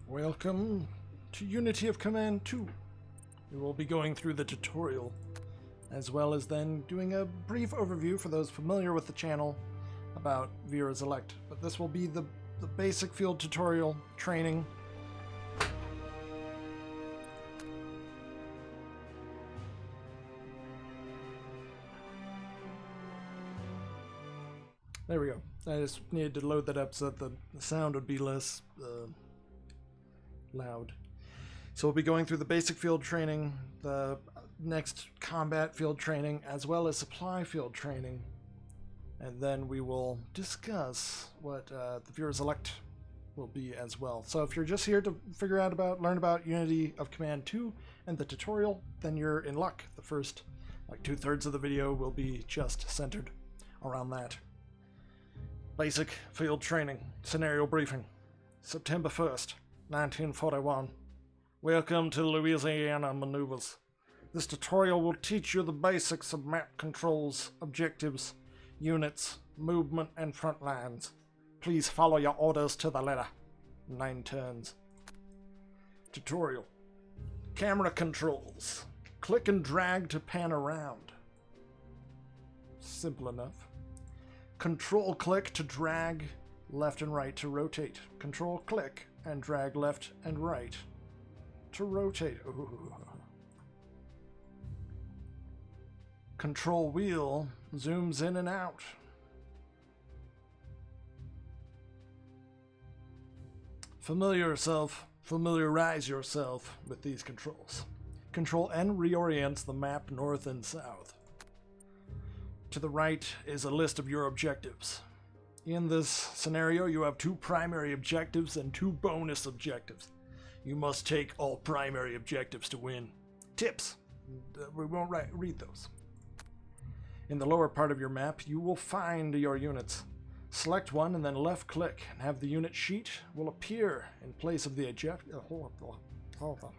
Welcome to Unity of Command 2. We will be going through the tutorial, as well as then doing a brief overview for those familiar with the channel about Vera's Elect. But this will be the basic field tutorial training. There we go. I just needed to load that up so that the sound would be less loud. So we'll be going through the basic field training, the next combat field training, as well as supply field training. And then we will discuss what the Vera's Elect will be as well. So if you're just here to learn about Unity of Command 2 and the tutorial, then you're in luck. The first, like 2/3 of the video will be just centered around that. Basic field training, scenario briefing, September 1st, 1941. Welcome to Louisiana maneuvers. This tutorial will teach you the basics of map controls, objectives, units, movement, and front lines. Please follow your orders to the letter. 9 turns. Tutorial. Camera controls. Click and drag to pan around. Simple enough. Control click to drag left and right to rotate. Control click and drag left and right to rotate. Ooh. Control wheel zooms in and out. Familiarize yourself with these controls. Control N reorients the map north and south. To the right is a list of your objectives. In this scenario, you have 2 primary objectives and 2 bonus objectives. You must take all primary objectives to win. Tips. We won't read those. In the lower part of your map, you will find your units. Select one and then left click and have the unit sheet will appear in place of the objective. Hold on.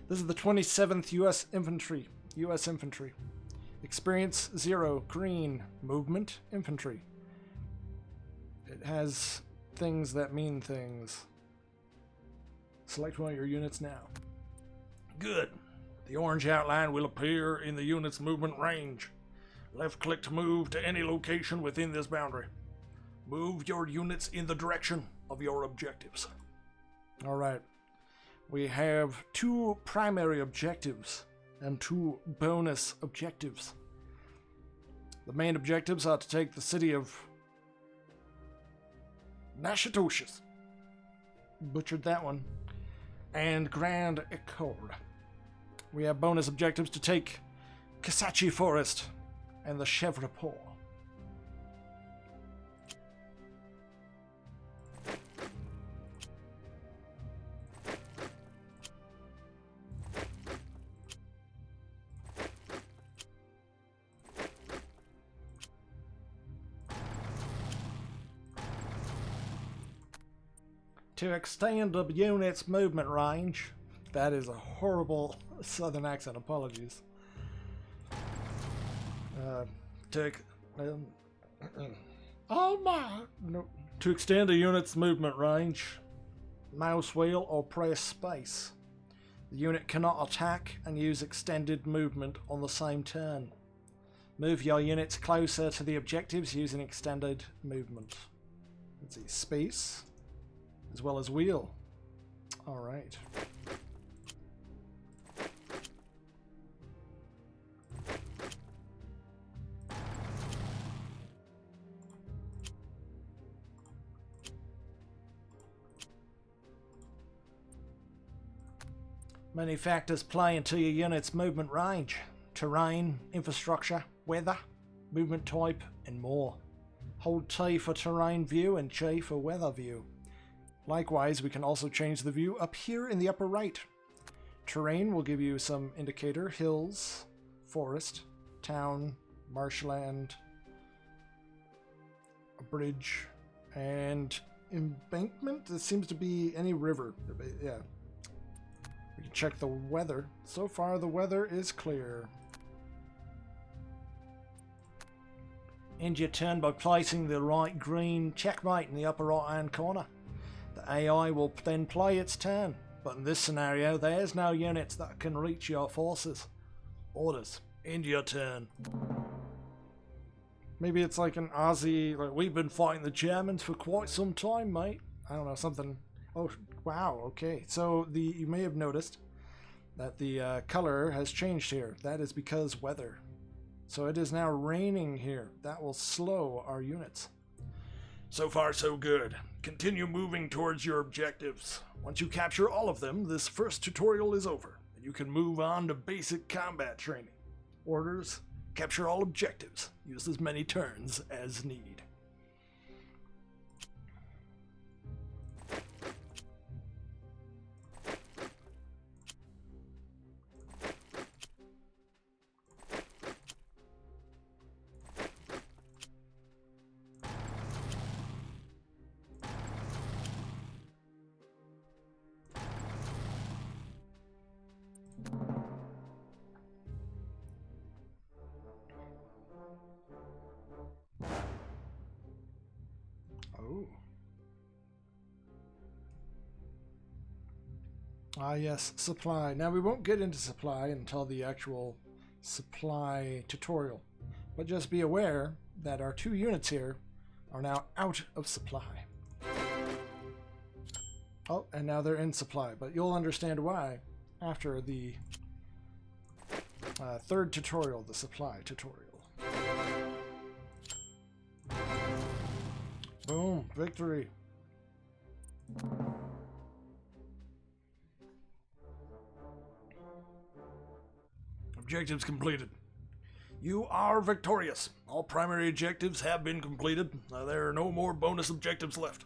This is the 27th U.S. Infantry. Experience 0, green, movement, infantry. It has things that mean things. Select one of your units now. Good. The orange outline will appear in the unit's movement range. Left click to move to any location within this boundary. Move your units in the direction of your objectives. Alright. We have 2 primary objectives and 2 bonus objectives. The main objectives are to take the city of Natchitoches. Butchered that one. And Grand Ecole. We have bonus objectives to take Kissachi Forest and the Chevreport. To extend a unit's movement range. That is a horrible southern accent, apologies. Oh my! No. To extend a unit's movement range, mouse wheel or press space. The unit cannot attack and use extended movement on the same turn. Move your units closer to the objectives using extended movement. Let's see, space, as well as wheel. Alright. Many factors play into your unit's movement range. Terrain, infrastructure, weather, movement type, and more. Hold T for terrain view and G for weather view. Likewise, we can also change the view up here in the upper right. Terrain will give you some indicator: hills, forest, town, marshland, a bridge, and embankment. This seems to be any river. Yeah. We can check the weather. So far, the weather is clear. End your turn by placing the right green checkmate in the upper right hand corner. The AI will then play its turn, but in this scenario, there's no units that can reach your forces. Orders. End your turn. Maybe it's like an Aussie, like, we've been fighting the Germans for quite some time, mate. I don't know, something. Oh, wow, okay. So you may have noticed that the color has changed here. That is because weather. So it is now raining here. That will slow our units. So far, so good. Continue moving towards your objectives. Once you capture all of them, this first tutorial is over, and you can move on to basic combat training. Orders: capture all objectives. Use as many turns as need. Ah yes, supply. Now we won't get into supply until the actual supply tutorial, but just be aware that our 2 units here are now out of supply. Oh, and now they're in supply, but you'll understand why after the 3rd tutorial, the supply tutorial. Boom, victory. Objectives completed. You are victorious. All primary objectives have been completed. There are no more bonus objectives left.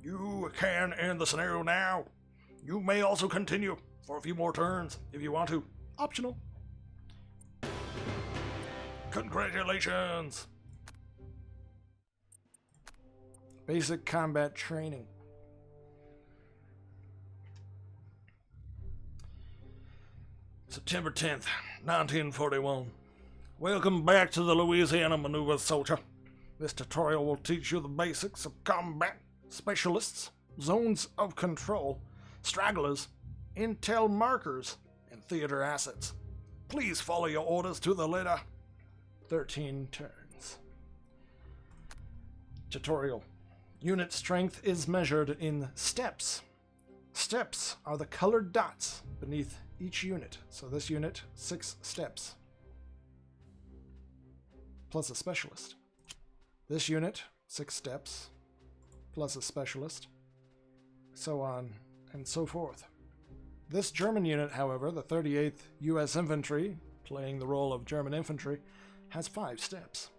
You can end the scenario now. You may also continue for a few more turns if you want to. Optional. Congratulations! Basic combat training. September 10th, 1941. Welcome back to the Louisiana Maneuver, soldier. This tutorial will teach you the basics of combat, specialists, zones of control, stragglers, intel markers, and theater assets. Please follow your orders to the letter. 13 turns. Tutorial. Unit strength is measured in steps. Steps are the colored dots beneath each unit. So this unit, 6 steps. Plus a specialist. This unit, 6 steps. Plus a specialist. So on and so forth. This German unit, however, the 38th U.S. Infantry, playing the role of German infantry, has 5 steps.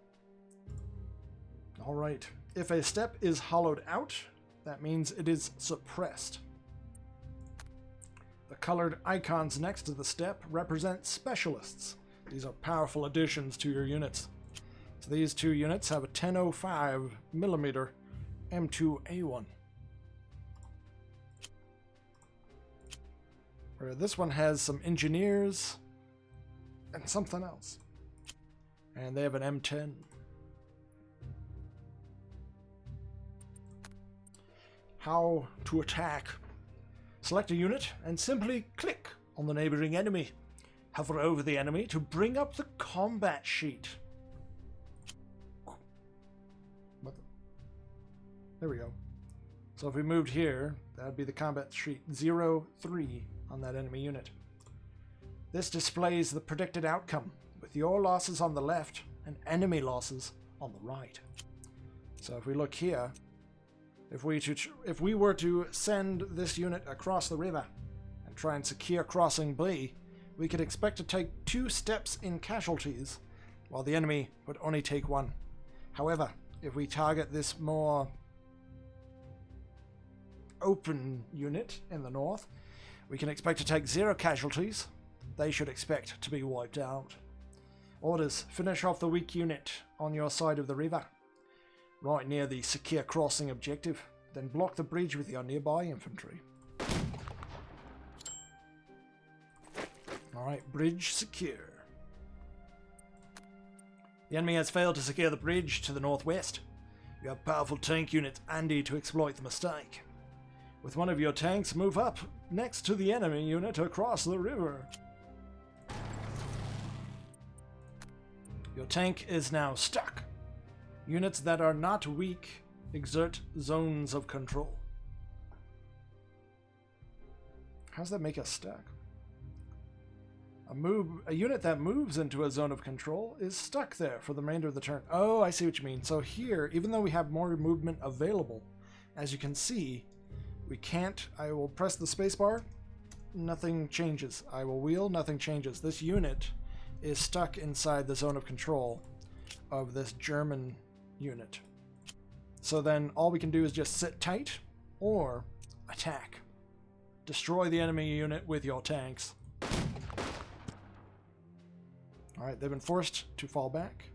Alright, if a step is hollowed out, that means it is suppressed. The colored icons next to the step represent specialists. These are powerful additions to your units. So these 2 units have a 1005mm M2A1. Where this one has some engineers and something else. And they have an M10. How to attack. Select a unit and simply click on the neighboring enemy. Hover over the enemy to bring up the combat sheet. There we go. So if we moved here, that would be the combat sheet 03 on that enemy unit. This displays the predicted outcome, with your losses on the left and enemy losses on the right. So if we look here, if we were to send this unit across the river and try and secure crossing B, we could expect to take 2 steps in casualties, while the enemy would only take 1. However, if we target this more open unit in the north, we can expect to take 0 casualties. They should expect to be wiped out. Orders: finish off the weak unit on your side of the river, right near the secure crossing objective, then block the bridge with your nearby infantry. Alright, bridge secure. The enemy has failed to secure the bridge to the northwest. You have powerful tank units handy to exploit the mistake. With one of your tanks, move up next to the enemy unit across the river. Your tank is now stuck. Units that are not weak exert zones of control. How does that make us stuck? A unit that moves into a zone of control is stuck there for the remainder of the turn. Oh, I see what you mean. So here, even though we have more movement available, as you can see, we can't. I will press the spacebar. Nothing changes. I will wheel. Nothing changes. This unit is stuck inside the zone of control of this German unit. So then all we can do is just sit tight or attack. Destroy the enemy unit with your tanks. Alright, they've been forced to fall back.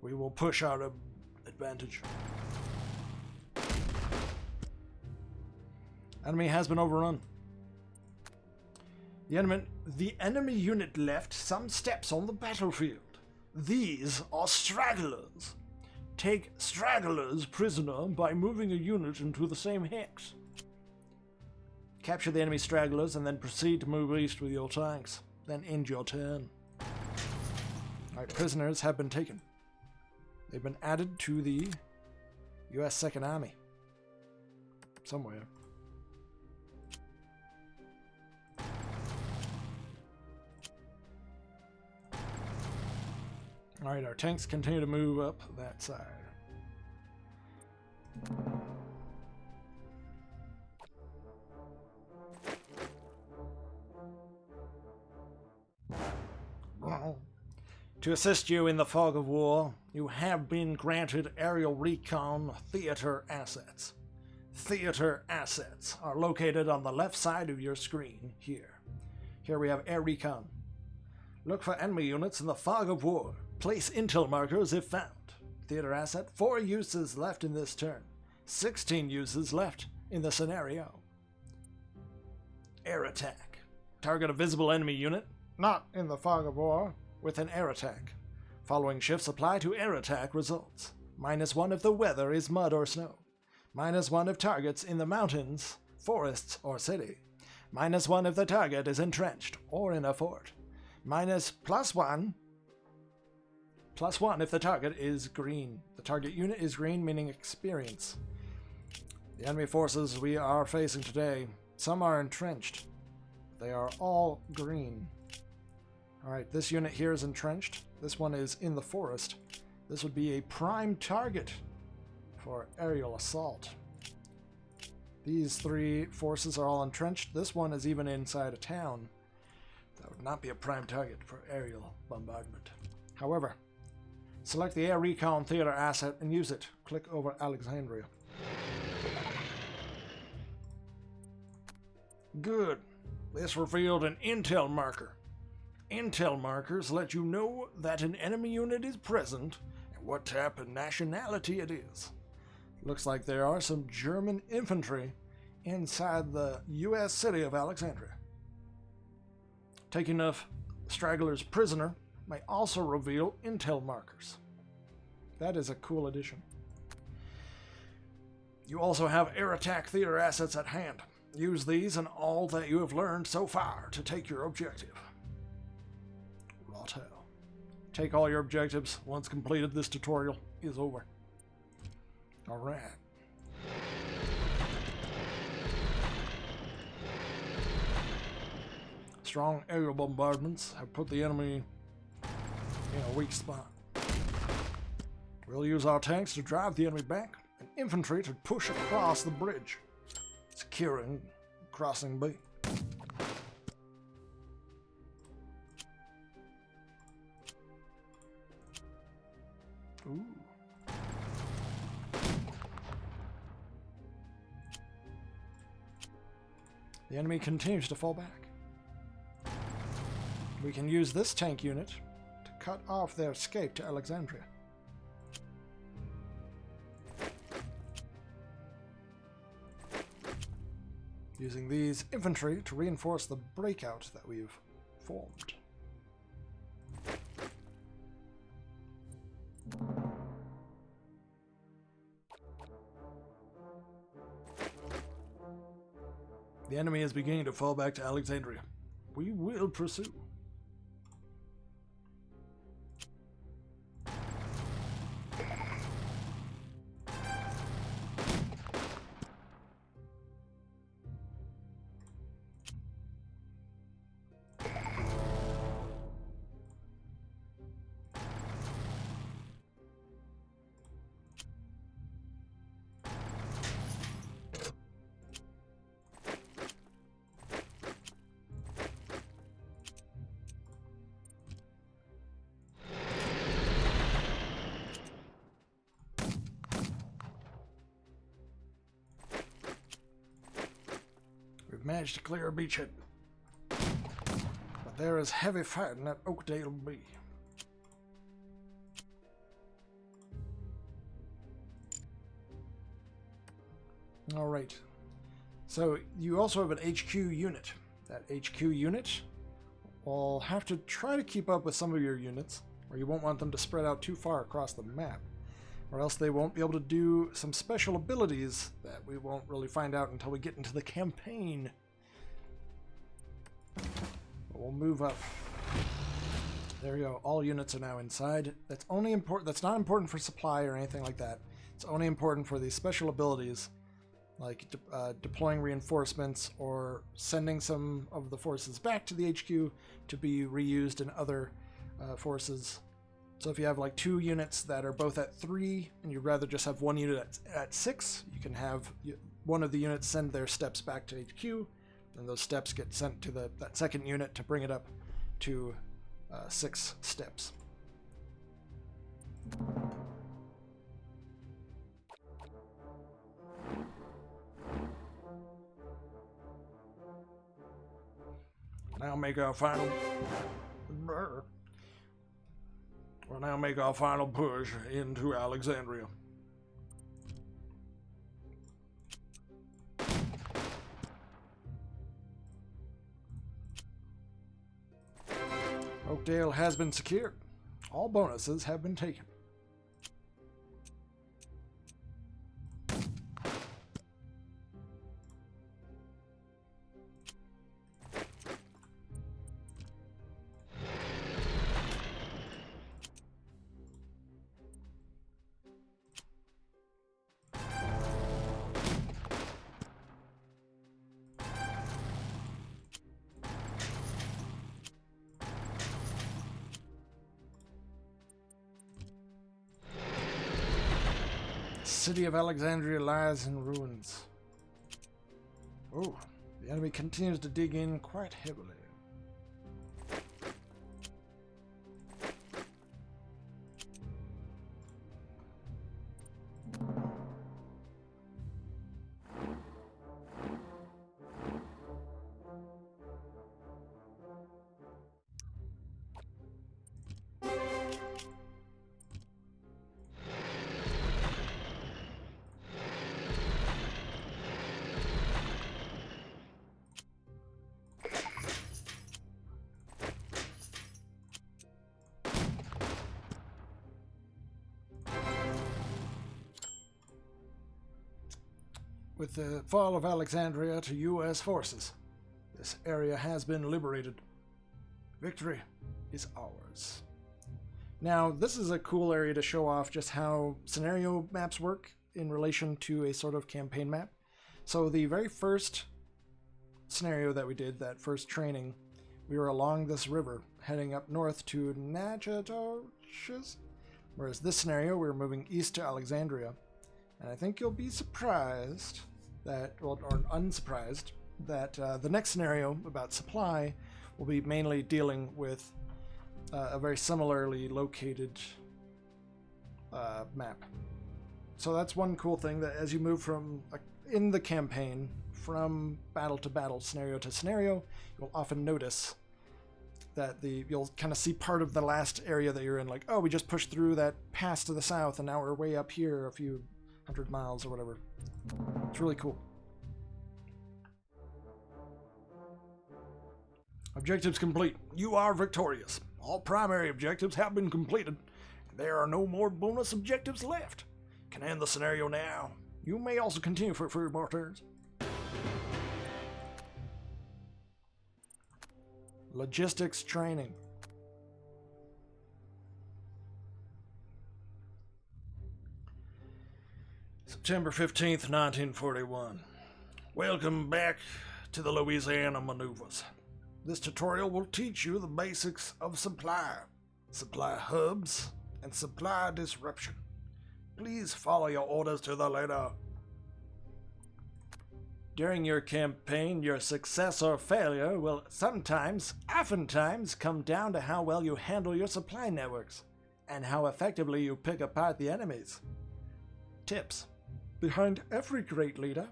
We will push our advantage. Enemy has been overrun. The enemy unit left some steps on the battlefield. These are stragglers. Take stragglers prisoner by moving a unit into the same hex. Capture the enemy stragglers and then proceed to move east with your tanks. Then end your turn. Alright, prisoners have been taken. They've been added to the U.S. Second Army. Somewhere. Alright, our tanks continue to move up that side. To assist you in the fog of war, you have been granted aerial recon theater assets. Theater assets are located on the left side of your screen here. Here we have air recon. Look for enemy units in the fog of war. Place intel markers if found. Theater asset, 4 uses left in this turn. 16 uses left in the scenario. Air attack. Target a visible enemy unit, not in the fog of war, with an air attack. Following shifts apply to air attack results. -1 if the weather is mud or snow. -1 if targets in the mountains, forests, or city. -1 if the target is entrenched or in a fort. +1 if the target is green. The target unit is green, meaning experience. The enemy forces we are facing today, some are entrenched. They are all green. Alright, this unit here is entrenched. This one is in the forest. This would be a prime target for aerial assault. These 3 forces are all entrenched. This one is even inside a town. That would not be a prime target for aerial bombardment. However, select the Air Recon Theater asset and use it. Click over Alexandria. Good. This revealed an intel marker. Intel markers let you know that an enemy unit is present and what type of nationality it is. Looks like there are some German infantry inside the U.S. city of Alexandria. Taking enough stragglers prisoner may also reveal intel markers. That is a cool addition. You also have air attack theater assets at hand. Use these and all that you have learned so far to take your objective. Righto. Take all your objectives. Once completed, this tutorial is over. Alright. Strong aerial bombardments have put the enemy in a weak spot. We'll use our tanks to drive the enemy back and infantry to push across the bridge, securing crossing B. Ooh. The enemy continues to fall back. We can use this tank unit to cut off their escape to Alexandria. Using these infantry to reinforce the breakout that we've formed. The enemy is beginning to fall back to Alexandria. We will pursue. We've managed to clear a beachhead, but there is heavy fighting at Oakdale B. Alright, so you also have an HQ unit. That HQ unit will have to try to keep up with some of your units, or you won't want them to spread out too far across the map, or else they won't be able to do some special abilities that we won't really find out until we get into the campaign. But we'll move up. There you go. All units are now inside. That's only important. That's not important for supply or anything like that. It's only important for these special abilities, like deploying reinforcements or sending some of the forces back to the HQ to be reused in other forces. So if you have like 2 units that are both at 3 and you'd rather just have 1 unit at 6, you can have one of the units send their steps back to HQ, and those steps get sent to that second unit to bring it up to 6 steps. Now make our final... We'll now make our final push into Alexandria. Oakdale has been secured. All bonuses have been taken. City of Alexandria lies in ruins. Oh, the enemy continues to dig in quite heavily. With the fall of Alexandria to U.S. forces, this area has been liberated. Victory is ours. Now, this is a cool area to show off just how scenario maps work in relation to a sort of campaign map. So the very first scenario that we did, that first training, we were along this river, heading up north to Natchitoches, whereas this scenario, we were moving east to Alexandria. And I think you'll be surprised that, or unsurprised, that the next scenario about supply will be mainly dealing with a very similarly located map. So that's one cool thing, that as you move from, in the campaign, from battle to battle, scenario to scenario, you'll often notice that you'll kind of see part of the last area that you're in, like, oh, we just pushed through that pass to the south and now we're way up here a few 100 miles or whatever. It's really cool. Objectives complete. You are victorious. All primary objectives have been completed. There are no more bonus objectives left. Can end the scenario now. You may also continue for 3 more turns. Logistics training. September 15th, 1941. Welcome back to the Louisiana maneuvers. This tutorial will teach you the basics of supply hubs, and supply disruption. Please follow your orders to the letter. During your campaign, your success or failure will oftentimes come down to how well you handle your supply networks and how effectively you pick apart the enemies. Tips. Behind every great leader,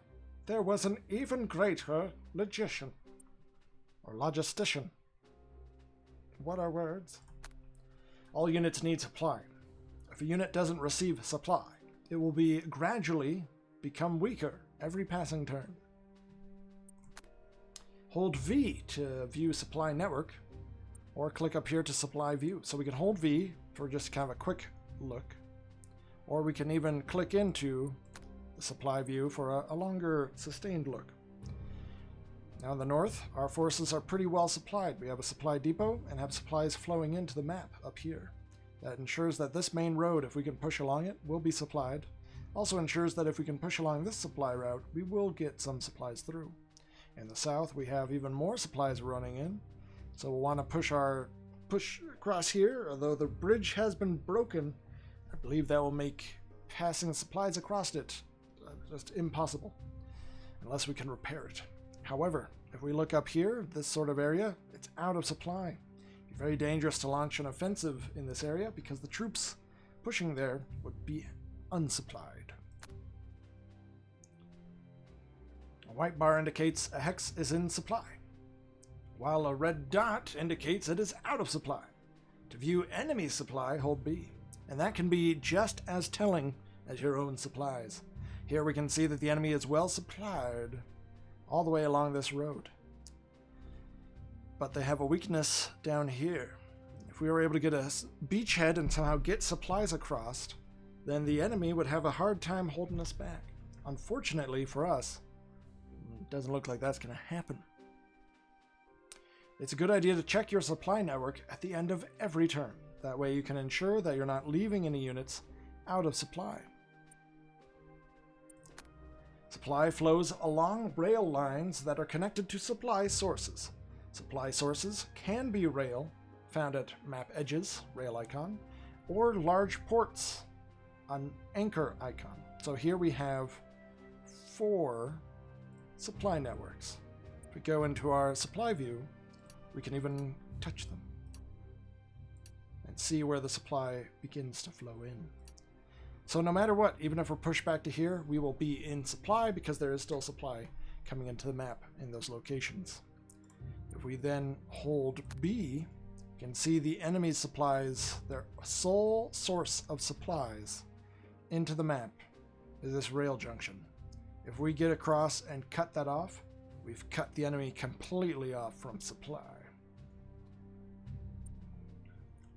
there was an even greater logician. Or logistician. What are words? All units need supply. If a unit doesn't receive supply, it will gradually become weaker every passing turn. Hold V to view supply network, or click up here to supply view. So we can hold V for just kind of a quick look, or we can even click into the supply view for a longer sustained look. Now in the north, our forces are pretty well supplied. We have a supply depot and have supplies flowing into the map up here. That ensures that this main road, if we can push along it, will be supplied. Also ensures that if we can push along this supply route, we will get some supplies through. In the south, we have even more supplies running in, so we'll want to push across here. Although the bridge has been broken, I believe that will make passing supplies across it just impossible, unless we can repair it. However, if we look up here, this sort of area, it's out of supply. It's very dangerous to launch an offensive in this area because the troops pushing there would be unsupplied. A white bar indicates a hex is in supply, while a red dot indicates it is out of supply. To view enemy supply, hold B, and that can be just as telling as your own supplies. Here we can see that the enemy is well supplied all the way along this road, but they have a weakness down here. If we were able to get a beachhead and somehow get supplies across, then the enemy would have a hard time holding us back. Unfortunately for us, it doesn't look like that's going to happen. It's a good idea to check your supply network at the end of every turn. That way you can ensure that you're not leaving any units out of supply. Supply flows along rail lines that are connected to supply sources. Supply sources can be rail, found at map edges, rail icon, or large ports, an anchor icon. So here we have 4 supply networks. If we go into our supply view, we can even touch them and see where the supply begins to flow in. So no matter what, even if we're pushed back to here, we will be in supply because there is still supply coming into the map in those locations. If we then hold B, you can see the enemy's supplies, their sole source of supplies into the map is this rail junction. If we get across and cut that off, we've cut the enemy completely off from supply.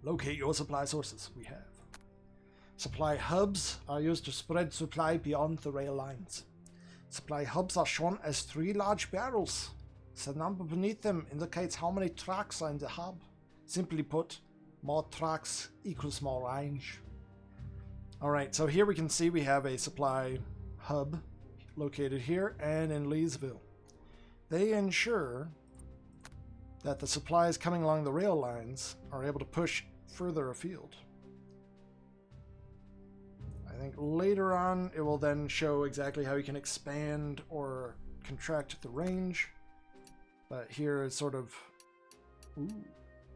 Locate your supply sources. We have. Supply hubs are used to spread supply beyond the rail lines. Supply hubs are shown as 3 large barrels. The number beneath them indicates how many trucks are in the hub. Simply put, more trucks equals more range. Alright, so here we can see we have a supply hub located here and in Leesville. They ensure that the supplies coming along the rail lines are able to push further afield. I think later on it will then show exactly how you can expand or contract the range, but here is sort of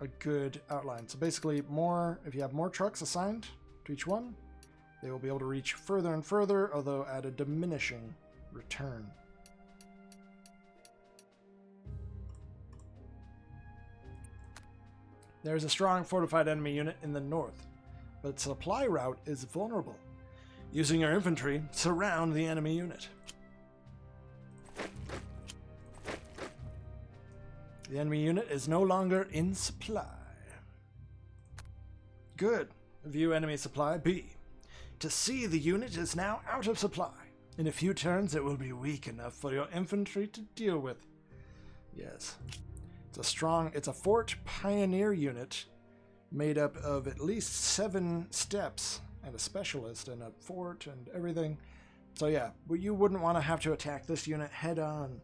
a good outline. So basically, if you have more trucks assigned to each one, they will be able to reach further and further, although at a diminishing return. There is a strong fortified enemy unit in the north, but its supply route is vulnerable. Using your infantry, surround the enemy unit. The enemy unit is no longer in supply. Good. View enemy supply B. To see the unit is now out of supply. In a few turns it will be weak enough for your infantry to deal with. Yes. It's a fort pioneer unit made up of at least 7 steps and a specialist and a fort and everything. So yeah, but you wouldn't want to have to attack this unit head on.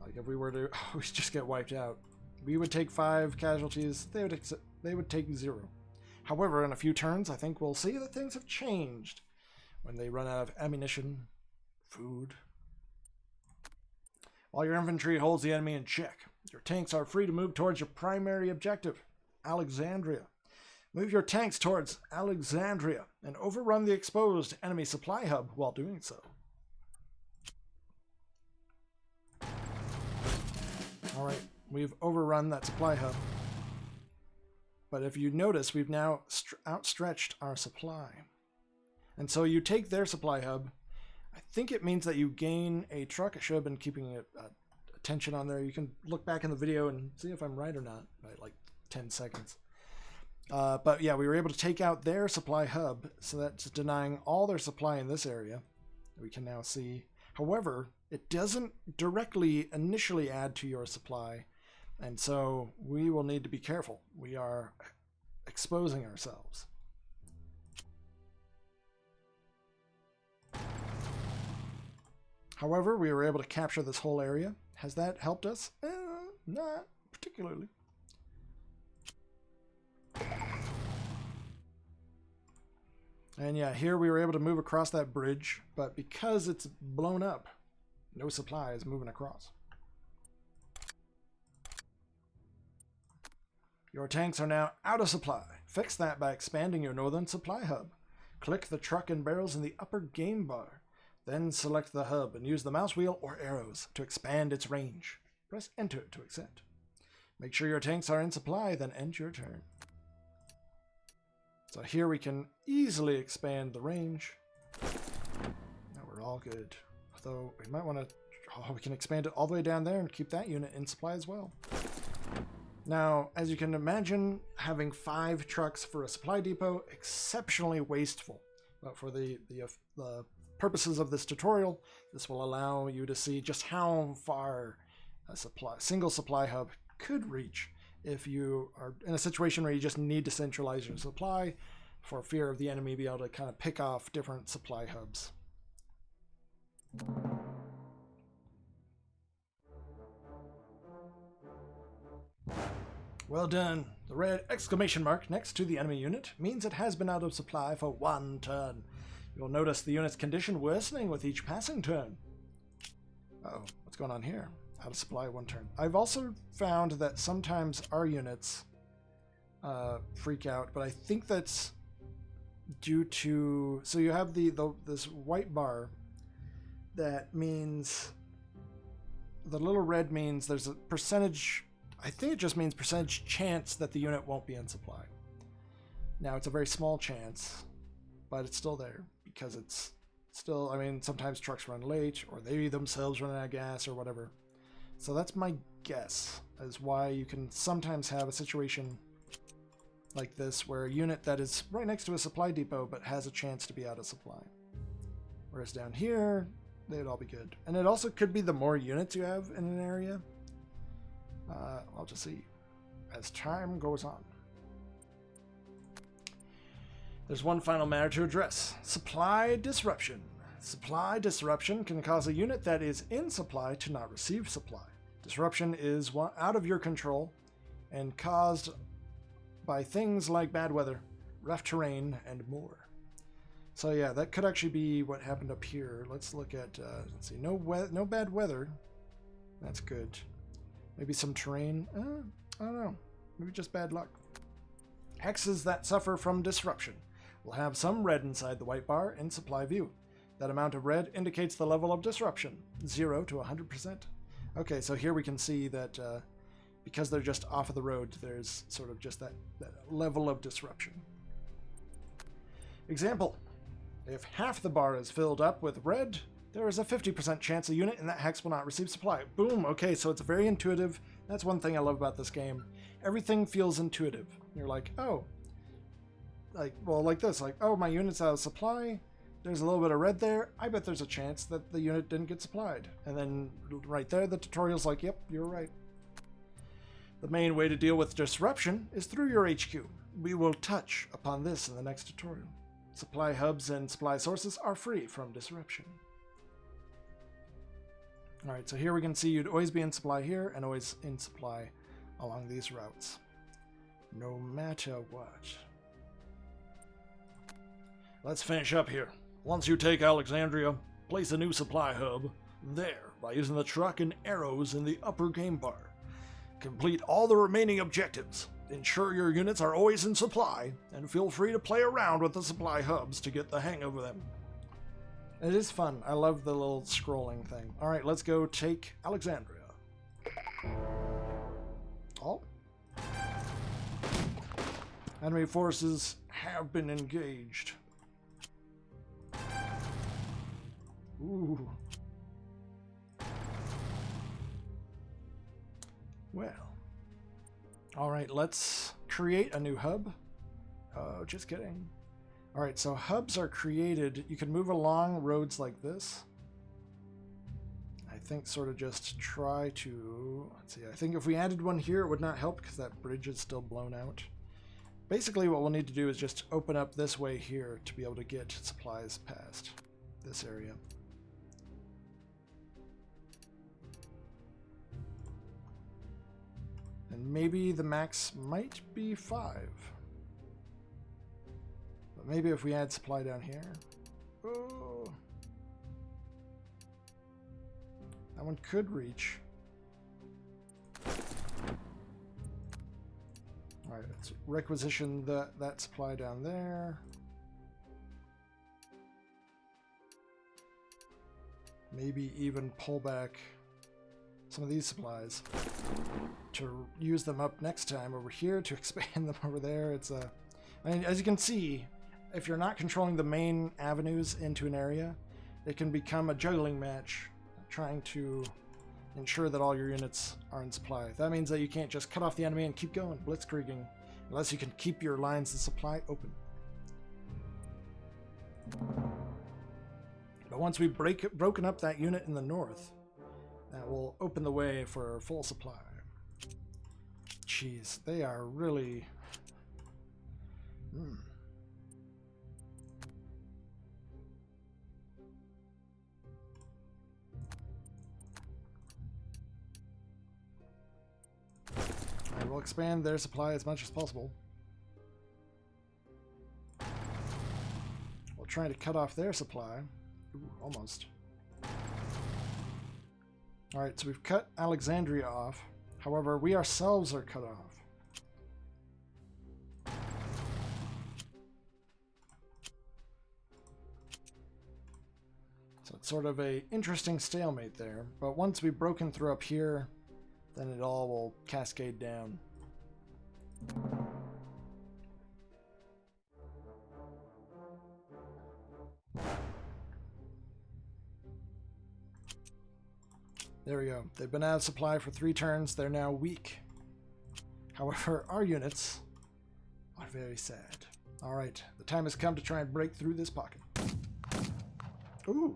Like if we were to we just get wiped out. We would take 5 casualties, they would take 0. However, in a few turns, I think we'll see that things have changed when they run out of ammunition, food. While your infantry holds the enemy in check, your tanks are free to move towards your primary objective, Alexandria. Move your tanks towards Alexandria and overrun the exposed enemy supply hub while doing so. Alright, we've overrun that supply hub. But if you notice, we've now outstretched our supply. And so you take their supply hub. I think it means that you gain a truck. I should have been keeping attention on there. You can look back in the video and see if I'm right or not by like 10 seconds. But yeah, we were able to take out their supply hub, so that's denying all their supply in this area. We can now see. However, it doesn't directly initially add to your supply, and so we will need to be careful. We are exposing ourselves. However, we were able to capture this whole area. Has that helped us? Not particularly. And yeah, here we were able to move across that bridge, but because it's blown up, no supply is moving across. Your tanks are now out of supply. Fix that by expanding your northern supply hub. Click the truck and barrels in the upper game bar. Then select the hub and use the mouse wheel or arrows to expand its range. Press enter to accept. Make sure your tanks are in supply, then end your turn. So here we can easily expand the range. Now we're all good. Although we might want to, we can expand it all the way down there and keep that unit in supply as well. Now, as you can imagine, having 5 trucks for a supply depot, exceptionally wasteful. But for the purposes of this tutorial, this will allow you to see just how far a single supply hub could reach if you are in a situation where you just need to centralize your supply for fear of the enemy being able to kind of pick off different supply hubs. Well done. The red exclamation mark next to the enemy unit means it has been out of supply for 1 turn. You'll notice the unit's condition worsening with each passing turn. Uh-oh, what's going on here? Out of supply 1 turn. I've also found that sometimes our units freak out, but I think that's due to... So you have this white bar that means... The little red means there's a percentage... I think it just means percentage chance that the unit won't be in supply. Now, it's a very small chance, but it's still there because it's still... I mean, sometimes trucks run late, or they themselves run out of gas, or whatever. So that's my guess as why you can sometimes have a situation like this where a unit that is right next to a supply depot but has a chance to be out of supply. Whereas down here, they'd all be good. And it also could be the more units you have in an area. I'll just see as time goes on. There's one final matter to address. Supply disruption. Supply disruption can cause a unit that is in supply to not receive supply. Disruption is out of your control and caused by things like bad weather, rough terrain, and more. So yeah, that could actually be what happened up here. Let's look at, let's see, no bad weather. That's good. Maybe some terrain. I don't know. Maybe just bad luck. Hexes that suffer from disruption will have some red inside the white bar in supply view. That amount of red indicates the level of disruption, 0 to 100%. Okay, so here we can see that because they're just off of the road, there's sort of just that level of disruption. Example, if half the bar is filled up with red, there is a 50% chance a unit in that hex will not receive supply. Boom, okay, so it's very intuitive. That's one thing I love about this game. Everything feels intuitive. You're like, oh, like this, like, oh, my unit's out of supply. There's a little bit of red there. I bet there's a chance that the unit didn't get supplied. And then right there, the tutorial's like, yep, you're right. The main way to deal with disruption is through your HQ. We will touch upon this in the next tutorial. Supply hubs and supply sources are free from disruption. Alright, so here we can see you'd always be in supply here and always in supply along these routes. No matter what. Let's finish up here. Once you take Alexandria, place a new supply hub there by using the truck and arrows in the upper game bar. Complete all the remaining objectives. Ensure your units are always in supply, and feel free to play around with the supply hubs to get the hang of them. It is fun. I love the little scrolling thing. Alright, let's go take Alexandria. Oh. Enemy forces have been engaged. Ooh. Well. Alright, let's create a new hub. Oh, just kidding. Alright, so hubs are created. You can move along roads like this. I think sort of just try to... Let's see, I think if we added one here, it would not help because that bridge is still blown out. Basically, what we'll need to do is just open up this way here to be able to get supplies past this area. And maybe the max might be 5. But maybe if we add supply down here. Oh. That one could reach. Alright, let's requisition that supply down there. Maybe even pull back some of these supplies to use them up next time over here, to expand them over there. It's a... I mean, as you can see, if you're not controlling the main avenues into an area, it can become a juggling match trying to ensure that all your units are in supply. That means that you can't just cut off the enemy and keep going, blitzkrieging, unless you can keep your lines of supply open. But once we've broken up that unit in the north, that will open the way for full supply. Jeez, they are really... Alright, we'll expand their supply as much as possible. We'll try to cut off their supply. Ooh, almost. Alright, so we've cut Alexandria off. However, we ourselves are cut off. So it's sort of a interesting stalemate there. But once we've broken through up here, then it all will cascade down. There we go. They've been out of supply for 3 turns. They're now weak. However, our units are very sad. Alright, the time has come to try and break through this pocket. Ooh.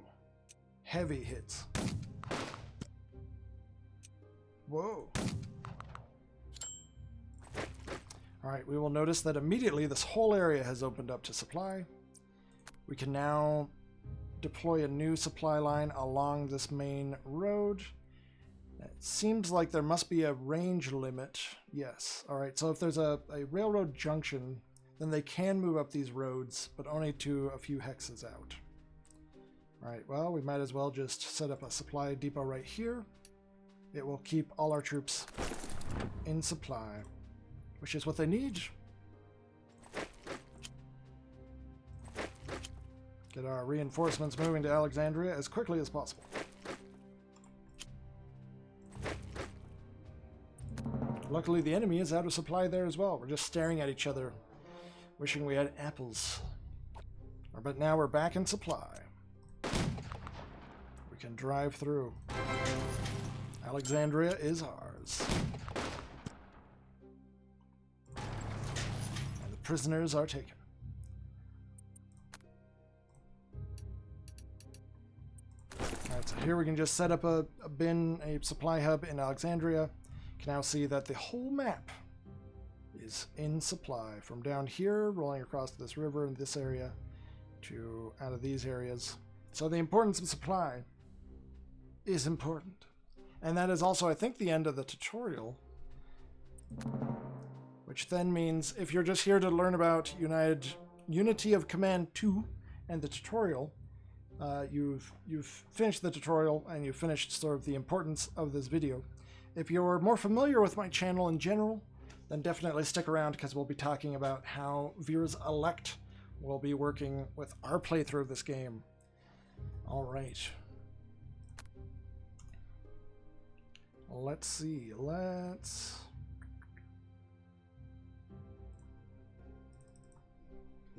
Heavy hits. Whoa. Alright, we will notice that immediately this whole area has opened up to supply. We can now deploy a new supply line along this main road. It seems like there must be a range limit. Yes. Alright, so if there's a railroad junction, then they can move up these roads, but only to a few hexes out. Alright, well, we might as well just set up a supply depot right here. It will keep all our troops in supply, which is what they need. Get our reinforcements moving to Alexandria as quickly as possible. Luckily, the enemy is out of supply there as well. We're just staring at each other, wishing we had apples. But now we're back in supply. We can drive through. Alexandria is ours. And the prisoners are taken. Alright, so here we can just set up a supply hub in Alexandria. can now see that the whole map is in supply. From down here, rolling across this river in this area, to out of these areas. So the importance of supply is important. And that is also, I think, the end of the tutorial. Which then means, if you're just here to learn about Unity of Command 2 and the tutorial, you've finished the tutorial and you've finished sort of the importance of this video. If you're more familiar with my channel in general, then definitely stick around, because we'll be talking about how Vir's Elect will be working with our playthrough of this game. Alright. Let's see.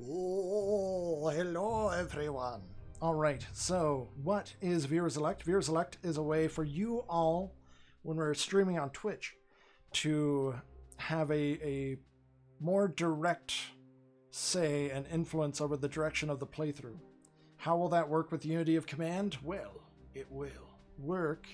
Oh, hello everyone. Alright, so what is Vir's Elect? Vir's Elect is a way for you all, when we're streaming on Twitch, to have a more direct say and influence over the direction of the playthrough. How will that work with Unity of Command? Well, it will work.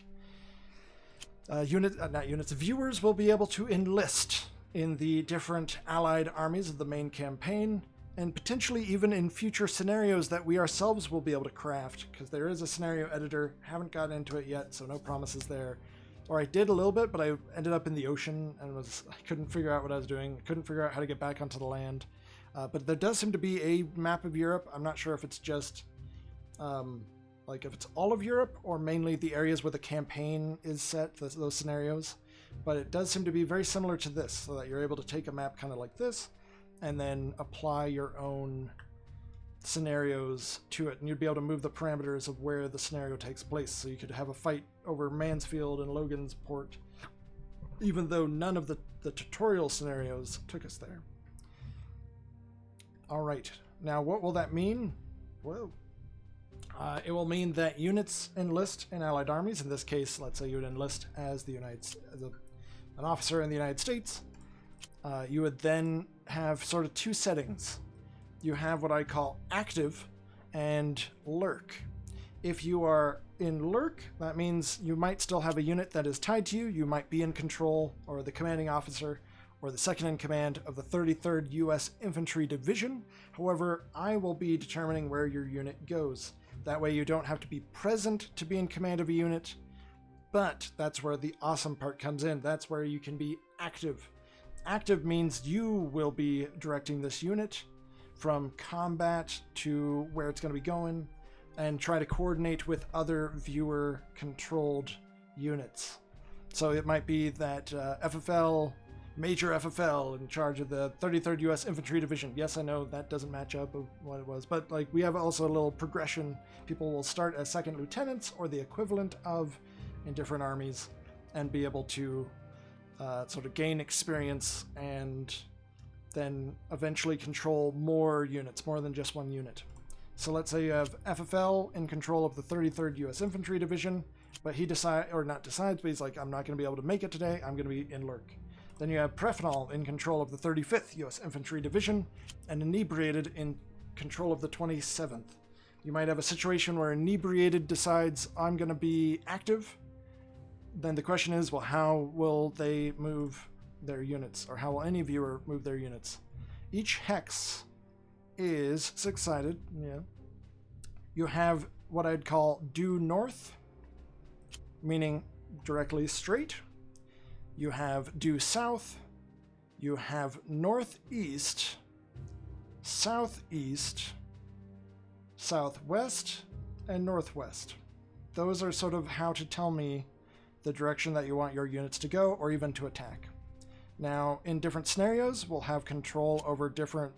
Viewers will be able to enlist in the different allied armies of the main campaign, and potentially even in future scenarios that we ourselves will be able to craft, because there is a scenario editor. Haven't gotten into it yet, so no promises there. Or I did a little bit, but I ended up in the ocean and I couldn't figure out what I was doing. I couldn't figure out how to get back onto the land. But there does seem to be a map of Europe. I'm not sure if it's just, if it's all of Europe or mainly the areas where the campaign is set, those scenarios. But it does seem to be very similar to this, so that you're able to take a map kind of like this and then apply your own scenarios to it, and you'd be able to move the parameters of where the scenario takes place. So you could have a fight over Mansfield and Logansport, even though none of the tutorial scenarios took us there. Alright, now what will that mean? Well, it will mean that units enlist in allied armies. In this case, let's say you would enlist as an officer in the United States. You would then have sort of two settings. You have what I call active and lurk. If you are in lurk, that means you might still have a unit that is tied to you. You might be in control, or the commanding officer, or the second in command of the 33rd U.S. Infantry Division. However, I will be determining where your unit goes. That way you don't have to be present to be in command of a unit, but that's where the awesome part comes in. That's where you can be active. Active means you will be directing this unit from combat to where it's going to be going, and try to coordinate with other viewer-controlled units. So it might be that Major FFL in charge of the 33rd U.S. Infantry Division. Yes, I know that doesn't match up with what it was, but we have also a little progression. People will start as second lieutenants or the equivalent of in different armies, and be able to sort of gain experience and then eventually control more units, more than just one unit. So let's say you have FFL in control of the 33rd U.S. Infantry Division, but he but he's like, I'm not going to be able to make it today, I'm going to be in lurk. Then you have Prefenol in control of the 35th U.S. Infantry Division, and Inebriated in control of the 27th. You might have a situation where Inebriated decides, I'm going to be active. Then the question is, well, how will they move their units, or how will any viewer move their units? Each hex is six-sided. Yeah. You have what I'd call due north, meaning directly straight. You have due south. You have northeast, southeast, southwest, and northwest. Those are sort of how to tell me the direction that you want your units to go, or even to attack. Now, in different scenarios, we'll have control over different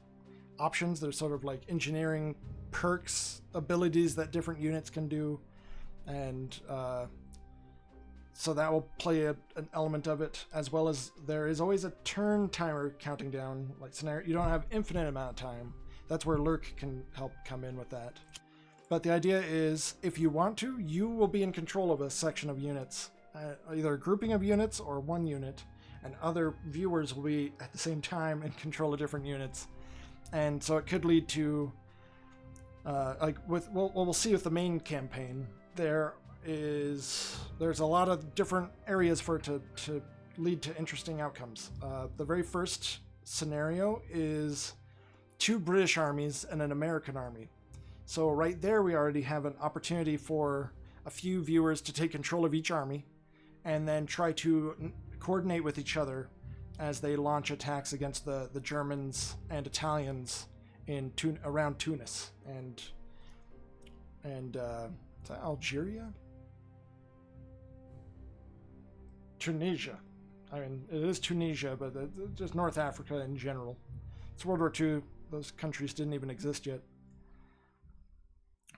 options. There's sort of like engineering perks, abilities that different units can do, and so that will play an element of it, as well as there is always a turn timer counting down. Like scenario, you don't have infinite amount of time. That's where lurk can help come in with that. But the idea is, if you want to, you will be in control of a section of units, either a grouping of units or one unit, and other viewers will be at the same time in control of different units. And so it could lead to, we'll see with the main campaign, there's a lot of different areas for it to lead to interesting outcomes. The very first scenario is 2 British armies and an American army. So right there we already have an opportunity for a few viewers to take control of each army and then try to coordinate with each other as they launch attacks against the Germans and Italians around Tunis and is that Algeria? Tunisia. I mean, it is Tunisia, but just North Africa in general. It's World War II. Those countries didn't even exist yet.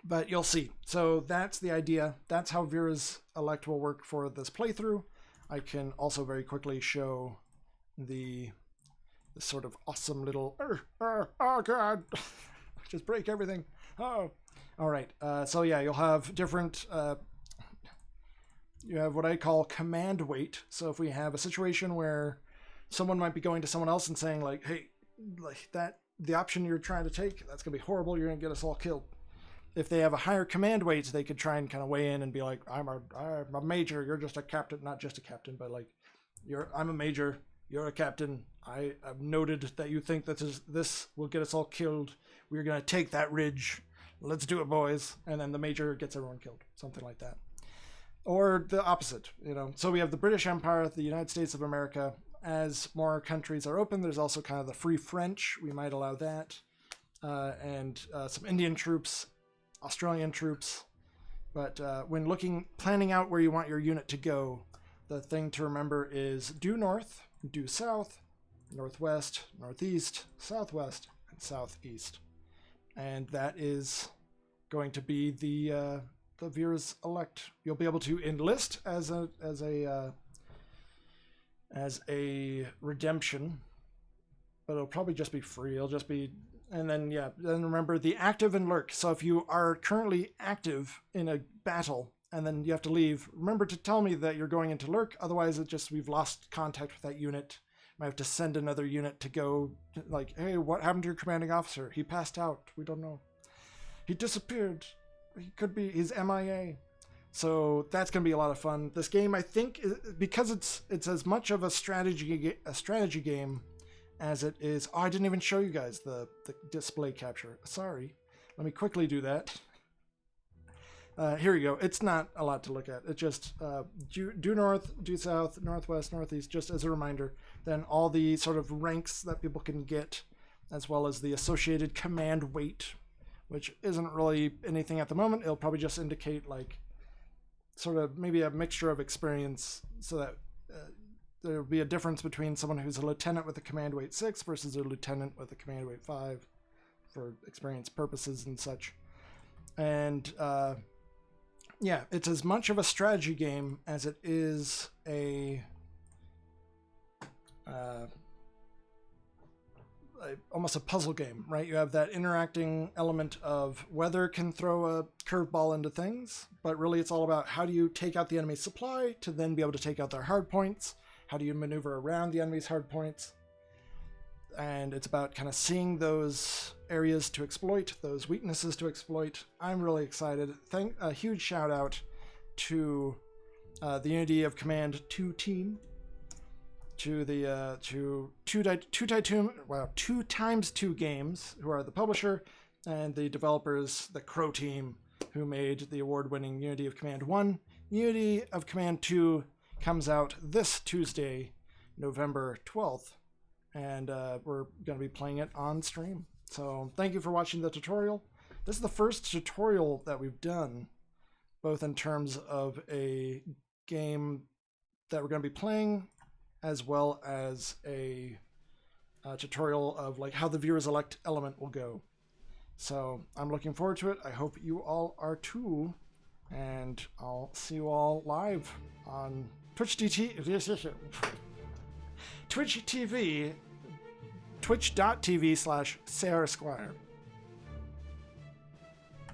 But you'll see. So that's the idea. That's how Vera's Elect will work for this playthrough. I can also very quickly show the sort of awesome little... oh, God! Just break everything. Oh! All right. So yeah, you'll have different... you have what I call command weight. So if we have a situation where someone might be going to someone else and saying like, hey, like that, the option you're trying to take, that's going to be horrible. You're going to get us all killed. If they have a higher command weight, they could try and kind of weigh in and be like, I'm a major. You're just a captain. Not just a captain, but like, I'm a major. You're a captain. I have noted that you think that this will get us all killed. We're going to take that ridge. Let's do it, boys. And then the major gets everyone killed. Something like that. Or the opposite, you know. So we have the British Empire, the United States of America. As more countries are open, there's also kind of the Free French. We might allow that. And some Indian troops, Australian troops. But when planning out where you want your unit to go, the thing to remember is due north, due south, northwest, northeast, southwest, and southeast. And that is going to be the Vera's Elect. You'll be able to enlist as a redemption, but it'll probably just be free. It'll just be, and then yeah, then remember the active and lurk. So if you are currently active in a battle and then you have to leave, remember to tell me that you're going into lurk. Otherwise, we've lost contact with that unit. Might have to send another unit to go. Like, hey, what happened to your commanding officer? He passed out. We don't know. He disappeared. He's MIA. So that's going to be a lot of fun. This game, I think, because it's as much of a strategy game as it is. Oh, I didn't even show you guys the display capture. Sorry. Let me quickly do that. Here we go. It's not a lot to look at. It's just due north, due south, northwest, northeast, just as a reminder. Then all the sort of ranks that people can get, as well as the associated command weight, which isn't really anything at the moment. It'll probably just indicate like sort of maybe a mixture of experience, so that there'll be a difference between someone who's a lieutenant with a command weight 6 versus a lieutenant with a command weight 5 for experience purposes and such. And yeah, it's as much of a strategy game as it is almost a puzzle game, right? You have that interacting element of weather can throw a curveball into things, but really it's all about how do you take out the enemy's supply to then be able to take out their hard points? How do you maneuver around the enemy's hard points? And it's about kind of seeing those areas to exploit, those weaknesses to exploit. I'm really excited. A huge shout out to the Unity of Command 2 team, to the two times two games, who are the publisher, and the developers, the Crow team, who made the award-winning Unity of Command 1. Unity of Command 2 comes out this Tuesday, November 12th, and we're going to be playing it on stream. So thank you for watching the tutorial. This is the first tutorial that we've done, both in terms of a game that we're going to be playing, as well as a tutorial of like how the Vera's Elect element will go. So I'm looking forward to it. I hope you all are too, and I'll see you all live on Twitch TV, twitch.tv/Sarah Squire.